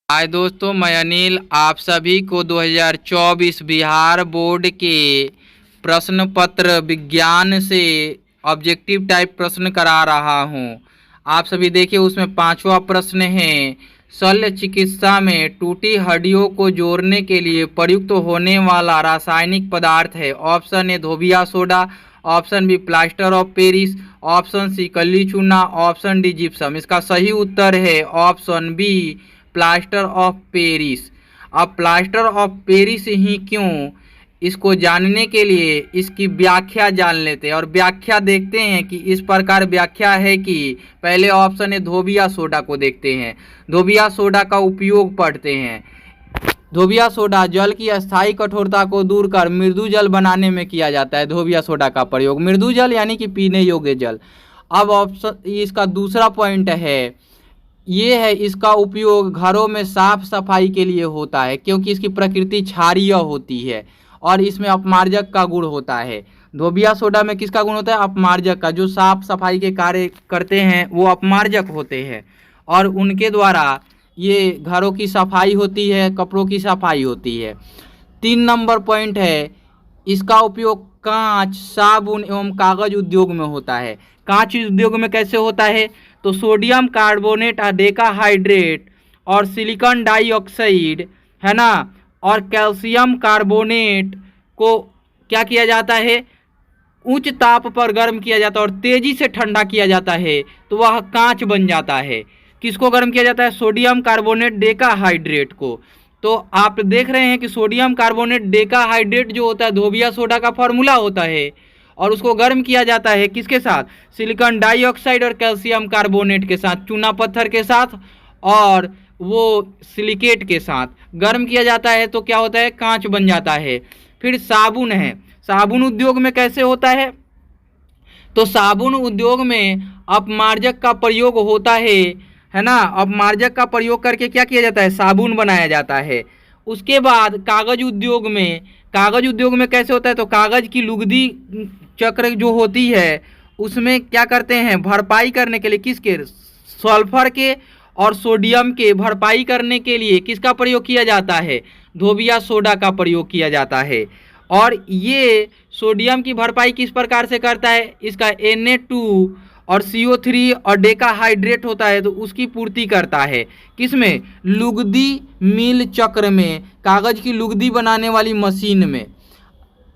हाय दोस्तों, मैं अनिल आप सभी को 2024 बिहार बोर्ड के प्रश्न पत्र विज्ञान से ऑब्जेक्टिव टाइप प्रश्न करा रहा हूं। आप सभी देखिए, उसमें पांचवा प्रश्न है, शल्य चिकित्सा में टूटी हड्डियों को जोड़ने के लिए प्रयुक्त होने वाला रासायनिक पदार्थ है। ऑप्शन ए धोबिया soda, option B plaster of Paris, option C कली चूना, ऑप्शन डी जिप्सम। इसका सही उत्तर है option B plaster of Paris. अब प्लास्टर ऑफ पेरिस ही क्यों, इसको जानने के लिए इसकी व्याख्या जान लेते हैं और व्याख्या देखते हैं कि इस प्रकार व्याख्या है कि पहले ऑप्शन है धोबिया सोडा को देखते हैं। धोबिया सोडा का उपयोग पढ़ते हैं। धोबिया सोडा जल की अस्थायी कठोरता को दूर कर मृदु जल बनाने में किया जाता है। धोबिया सोडा का प्रयोग मृदु जल यानी कि पीने योग्य जल। अब ऑप्शन इसका दूसरा पॉइंट है, ये है इसका उपयोग घरों में साफ सफाई के लिए होता है क्योंकि इसकी प्रकृति क्षारीय होती है और इसमें अपमार्जक का गुण होता है। धोबिया सोडा में किसका गुण होता है? अपमार्जक का। जो साफ सफाई के कार्य करते हैं वो अपमार्जक होते हैं और उनके द्वारा ये घरों की सफाई होती है, कपड़ों की सफाई होती है। 3 नंबर पॉइंट है, इसका उपयोग कांच, साबुन एवं कागज उद्योग में होता है। कांच उद्योग में कैसे होता है? तो सोडियम कार्बोनेट डेकाहाइड्रेट और सिलिकॉन डाइऑक्साइड है ना, और कैल्शियम कार्बोनेट को क्या किया जाता है? उच्च ताप पर गर्म किया जाता है और तेजी से ठंडा किया जाता है तो वह कांच बन जाता है। किसको गर्म किया जाता है? सोडियम कार्बोनेट डेकाहाइड्रेट को। तो आप देख रहे हैं कि सोडियम कार्बोनेट डेकाहाइड्रेट जो होता है धोबिया सोडा का फॉर्मूला होता है और उसको गर्म किया जाता है किसके साथ? सिलिकॉन डाइऑक्साइड और कैल्शियम कार्बोनेट के साथ, चूना पत्थर के साथ और वो सिलिकेट के साथ गर्म किया जाता है तो क्या होता है? कांच बन जाता है। फिर साबुन है, साबुन उद्योग में कैसे होता है? तो साबुन उद्योग में अपमार्जक का प्रयोग होता है ना। अपमार्जक का प्रयोग करके क्या किया जाता है? साबुन बनाया जाता है। उसके बाद कागज उद्योग में, कागज उद्योग में कैसे होता है? तो कागज की लुगदी चक्र जो होती है उसमें क्या करते हैं? भरपाई करने के लिए किसके? सल्फर के और सोडियम के भरपाई करने के लिए किसका प्रयोग किया जाता है? धोबिया सोडा का प्रयोग किया जाता है। और ये सोडियम की भरपाई किस प्रकार से करता है? इसका Na2 और CO3 और डेकाहाइड्रेट होता है तो उसकी पूर्ति करता है किसमें? लुगदी मिल चक्र में, कागज की लुगदी बनाने वाली मशीन में।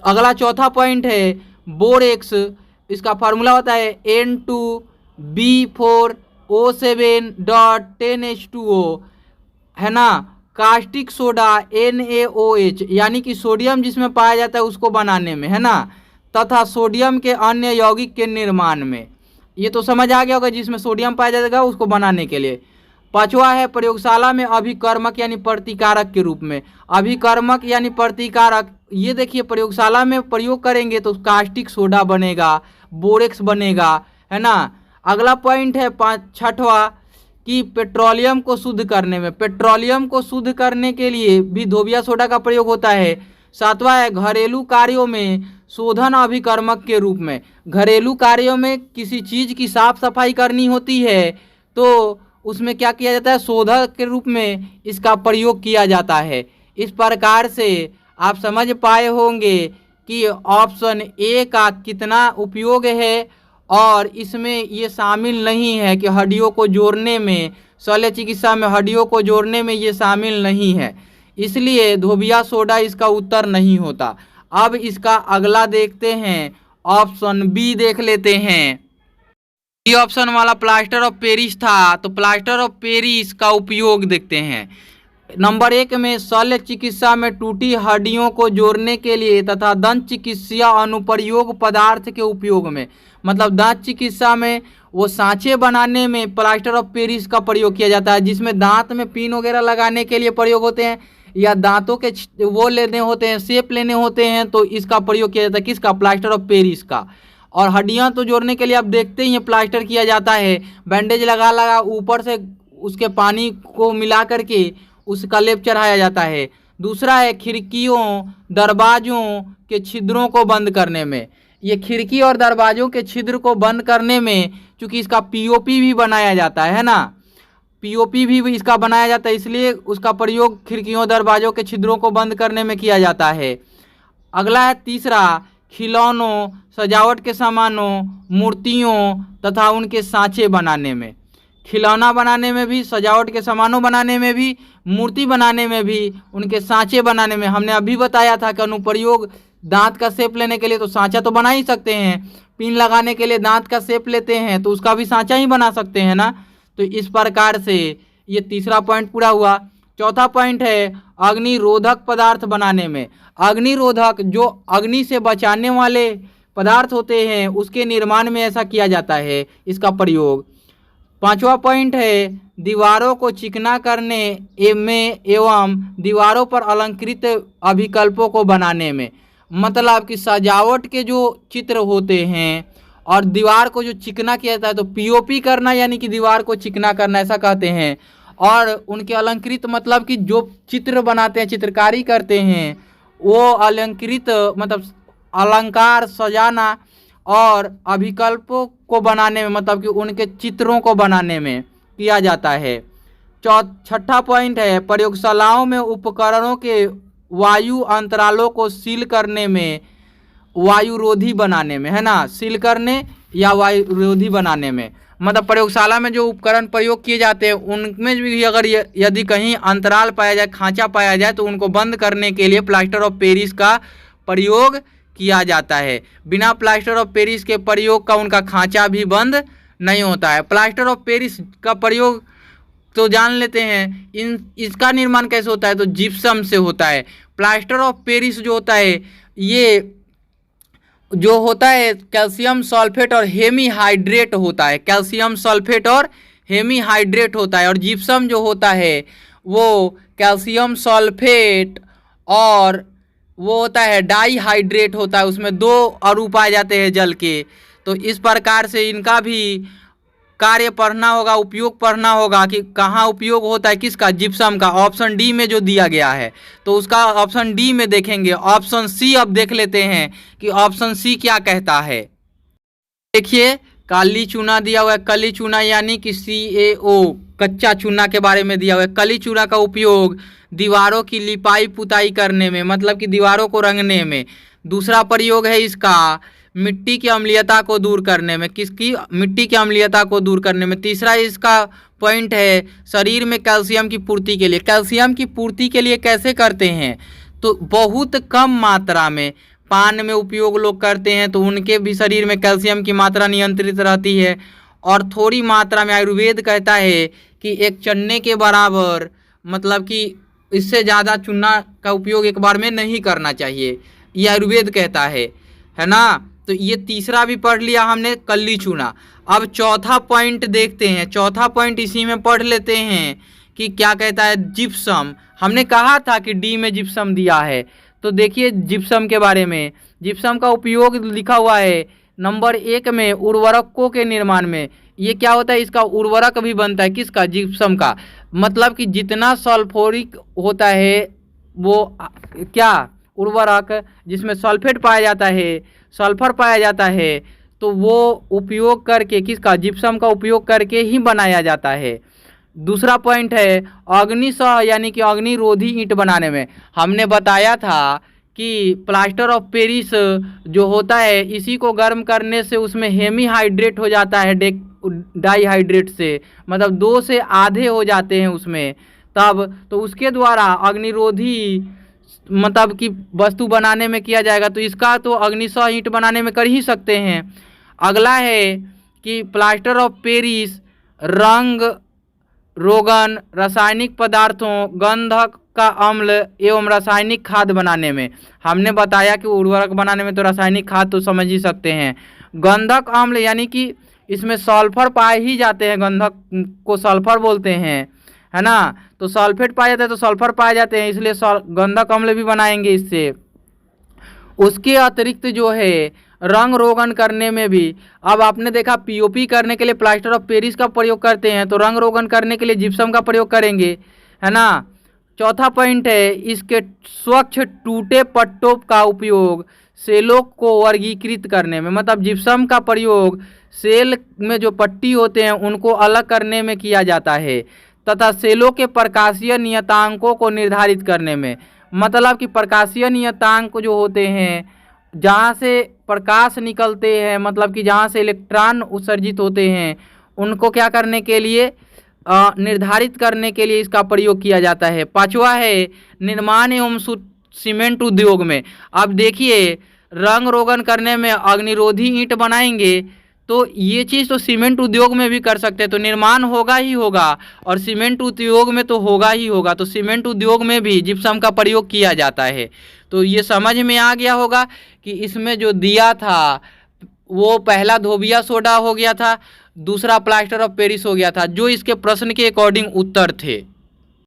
अगला चौथा पॉइंट है बोरेक्स। इसका फार्मूला होता है N2B4O7.10H2O है ना। कास्टिक सोडा NaOH यानी कि सोडियम जिसमें पाया जाता है उसको बनाने में है ना, तथा सोडियम के अन्य यौगिक के निर्माण में। ये तो समझ आ गया होगा, जिसमें सोडियम पाया जाएगा उसको बनाने के लिए। पांचवा है प्रयोगशाला में अभिकर्मक यानी प्रतिकारक के रूप में। अभिकर्मक यानी प्रतिकारक, ये देखिए प्रयोगशाला में प्रयोग करेंगे तो कास्टिक सोडा बनेगा, बोरेक्स बनेगा है ना। अगला पॉइंट है छठवा कि पेट्रोलियम को शुद्ध करने में, पेट्रोलियम को शुद्ध करने के लिए भी धोबिया सोडा का प्रयोग होता है। सातवां है घरेलू कार्यों में शोधन अभिकर्मक के रूप में। घरेलू कार्यों में किसी चीज़ की साफ सफाई करनी होती है तो उसमें क्या किया जाता है? शोधक के रूप में इसका प्रयोग किया जाता है। इस प्रकार से आप समझ पाए होंगे कि ऑप्शन ए का कितना उपयोग है और इसमें ये शामिल नहीं है कि हड्डियों को जोड़ने में, शल्य चिकित्सा में हड्डियों को जोड़ने में ये शामिल नहीं है, इसलिए धोबिया सोडा इसका उत्तर नहीं होता। अब इसका अगला देखते हैं, ऑप्शन बी देख लेते हैं। बी ऑप्शन वाला प्लास्टर ऑफ पेरिस था तो प्लास्टर ऑफ पेरिस का उपयोग देखते हैं। नंबर 1 में शल्य चिकित्सा में टूटी हड्डियों को जोड़ने के लिए तथा दंत चिकित्सा अनुप्रयोग पदार्थ के उपयोग में, मतलब दांत चिकित्सा में वो सांचे बनाने में प्लास्टर ऑफ पेरिस का प्रयोग किया जाता है, जिसमें दांत में पिन वगैरह लगाने के लिए प्रयोग होते हैं या दांतों के वो लेने होते हैं, शेप लेने होते हैं तो इसका प्रयोग किया जाता है किसका? प्लास्टर ऑफ पेरिस का। और हड्डियां तो जोड़ने के लिए आप देखते ही हैं प्लास्टर किया जाता है, बैंडेज लगा लगा ऊपर से उसके पानी को मिला करके उसका लेप चढ़ाया जाता है। दूसरा है खिड़कियों दरवाजों के छिद्रों को बंद करने में। ये खिड़की और दरवाजों के छिद्र को बंद करने में चूँकि इसका POP भी बनाया जाता है ना, पीओपी भी इसका बनाया जाता है, इसलिए उसका प्रयोग खिड़कियों दरवाजों के छिद्रों को बंद करने में किया जाता है। अगला है तीसरा, खिलौनों, सजावट के सामानों, मूर्तियों तथा उनके सांचे बनाने में। खिलौना बनाने में भी, सजावट के सामानों बनाने में भी, मूर्ति बनाने में भी, उनके सांचे बनाने में। हमने अभी बताया था कि अनुप्रयोग दांत का शेप लेने के लिए तो सांचा तो बना ही सकते हैं, पिन लगाने के लिए दांत का शेप लेते हैं तो उसका भी सांचा ही बना सकते हैं ना। तो इस प्रकार से ये तीसरा पॉइंट पूरा हुआ। चौथा पॉइंट है अग्निरोधक पदार्थ बनाने में। अग्निरोधक जो अग्नि से बचाने वाले पदार्थ होते हैं उसके निर्माण में ऐसा किया जाता है इसका प्रयोग। पांचवा पॉइंट है दीवारों को चिकना करने में एवं दीवारों पर अलंकृत अभिकल्पों को बनाने में। मतलब कि सजावट के जो चित्र होते हैं और दीवार को जो चिकना किया जाता है तो पीओपी करना यानी कि दीवार को चिकना करना ऐसा कहते हैं। और उनके अलंकृत मतलब कि जो चित्र बनाते हैं, चित्रकारी करते हैं, वो अलंकृत मतलब अलंकार सजाना और अभिकल्पों को बनाने में मतलब कि उनके चित्रों को बनाने में किया जाता है। छठा पॉइंट है प्रयोगशालाओं में उपकरणों के वायु अंतरालों को सील करने में, वायुरोधी बनाने में, है ना, सील करने या वायुरोधी बनाने में। मतलब प्रयोगशाला में जो उपकरण प्रयोग किए जाते हैं उनमें भी अगर यदि कहीं अंतराल पाया जाए, खांचा पाया जाए तो उनको बंद करने के लिए प्लास्टर ऑफ पेरिस का प्रयोग किया जाता है। बिना प्लास्टर ऑफ पेरिस के प्रयोग का उनका खांचा भी बंद नहीं होता है। प्लास्टर ऑफ पेरिस का प्रयोग तो जान लेते हैं, इसका निर्माण कैसे होता है तो जिप्सम से होता है। प्लास्टर ऑफ पेरिस जो होता है ये जो होता है कैल्शियम सल्फेट और हेमीहाइड्रेट होता है, कैल्शियम सल्फेट और हेमीहाइड्रेट होता है। और जिप्सम जो होता है वो कैल्शियम सल्फेट और वो होता है डाईहाइड्रेट होता है, उसमें दो अणु पाए जाते हैं जल के। तो इस प्रकार से इनका भी कार्य पढ़ना होगा, उपयोग पढ़ना होगा कि कहाँ उपयोग होता है, किसका, जिप्सम का। ऑप्शन डी में जो दिया गया है तो उसका ऑप्शन डी में देखेंगे। ऑप्शन सी अब देख लेते हैं कि ऑप्शन सी क्या कहता है। देखिए काली चूना दिया हुआ है, कली चूना यानी कि CaO, कच्चा चूना के बारे में दिया हुआ है। कली चूना का उपयोग दीवारों की लिपाई पुताई करने में, मतलब कि दीवारों को रंगने में। दूसरा प्रयोग है इसका मिट्टी की अम्लीयता को दूर करने में, किसकी, मिट्टी की अम्लीयता को दूर करने में। तीसरा इसका पॉइंट है शरीर में कैल्शियम की पूर्ति के लिए। कैल्शियम की पूर्ति के लिए कैसे करते हैं तो बहुत कम मात्रा में, पान में उपयोग लोग करते हैं तो उनके भी शरीर में कैल्शियम की मात्रा नियंत्रित रहती है। और थोड़ी मात्रा में आयुर्वेद कहता है कि एक चन्ने के बराबर, मतलब कि इससे ज़्यादा चूना का उपयोग एक बार में नहीं करना चाहिए, ये आयुर्वेद कहता है ना। तो ये तीसरा भी पढ़ लिया हमने, कली चूना। अब चौथा पॉइंट देखते हैं, चौथा पॉइंट इसी में पढ़ लेते हैं कि क्या कहता है जिप्सम। हमने कहा था कि डी में जिप्सम दिया है, तो देखिए जिप्सम के बारे में। जिप्सम का उपयोग लिखा हुआ है नंबर 1 में उर्वरकों के निर्माण में। ये क्या होता है, इसका उर्वरक भी बनता है, किसका, जिप्सम का। मतलब कि जितना सल्फ्यूरिक होता है वो क्या, उर्वरक जिसमें सल्फेट पाया जाता है, सल्फर पाया जाता है, तो वो उपयोग करके, किसका, जिप्सम का उपयोग करके ही बनाया जाता है। दूसरा पॉइंट है अग्निसह यानी कि अग्निरोधी ईंट बनाने में। हमने बताया था कि प्लास्टर ऑफ पेरिस जो होता है इसी को गर्म करने से उसमें हेमीहाइड्रेट हो जाता है डाईहाइड्रेट से, मतलब 2 से आधे हो जाते हैं उसमें, तब तो उसके द्वारा अग्निरोधी मतलब कि वस्तु बनाने में किया जाएगा। तो इसका तो अग्निसह ईंट बनाने में कर ही सकते हैं। अगला है कि प्लास्टर ऑफ पेरिस रंग रोगन, रासायनिक पदार्थों, गंधक का अम्ल एवं रासायनिक खाद बनाने में। हमने बताया कि उर्वरक बनाने में तो रासायनिक खाद तो समझ ही सकते हैं। गंधक अम्ल यानी कि इसमें सल्फर पाए ही जाते हैं, गंधक को सल्फर बोलते हैं, है ना। तो सल्फेट पाया जाता है तो सल्फर पाए जाते हैं, इसलिए गंधक अम्ल भी बनाएंगे इससे। उसके अतिरिक्त जो है रंग रोगन करने में भी, अब आपने देखा पीओपी करने के लिए प्लास्टर ऑफ पेरिस का प्रयोग करते हैं, तो रंग रोगन करने के लिए जिप्सम का प्रयोग करेंगे, है ना। चौथा पॉइंट है इसके स्वच्छ टूटे पट्टों का उपयोग सेलों को वर्गीकृत करने में। मतलब जिप्सम का प्रयोग सेल में जो पट्टी होते हैं उनको अलग करने में किया जाता है, तथा सेलों के प्रकाशीय नियतांकों को निर्धारित करने में। मतलब कि प्रकाशीय नियतांक जो होते हैं, जहाँ से प्रकाश निकलते हैं, मतलब कि जहाँ से इलेक्ट्रॉन उत्सर्जित होते हैं, उनको क्या करने के लिए, निर्धारित करने के लिए इसका प्रयोग किया जाता है। पांचवा है निर्माण एवं सीमेंट उद्योग में। अब देखिए, रंग रोगन करने में अग्निरोधी ईंट बनाएंगे तो ये चीज़ तो सीमेंट उद्योग में भी कर सकते हैं, तो निर्माण होगा ही होगा और सीमेंट उद्योग में तो होगा ही होगा, तो सीमेंट उद्योग में भी जिप्सम का प्रयोग किया जाता है। तो ये समझ में आ गया होगा कि इसमें जो दिया था वो पहला धोबिया सोडा हो गया था, दूसरा प्लास्टर ऑफ पेरिस हो गया था, जो इसके प्रश्न के अकॉर्डिंग उत्तर थे।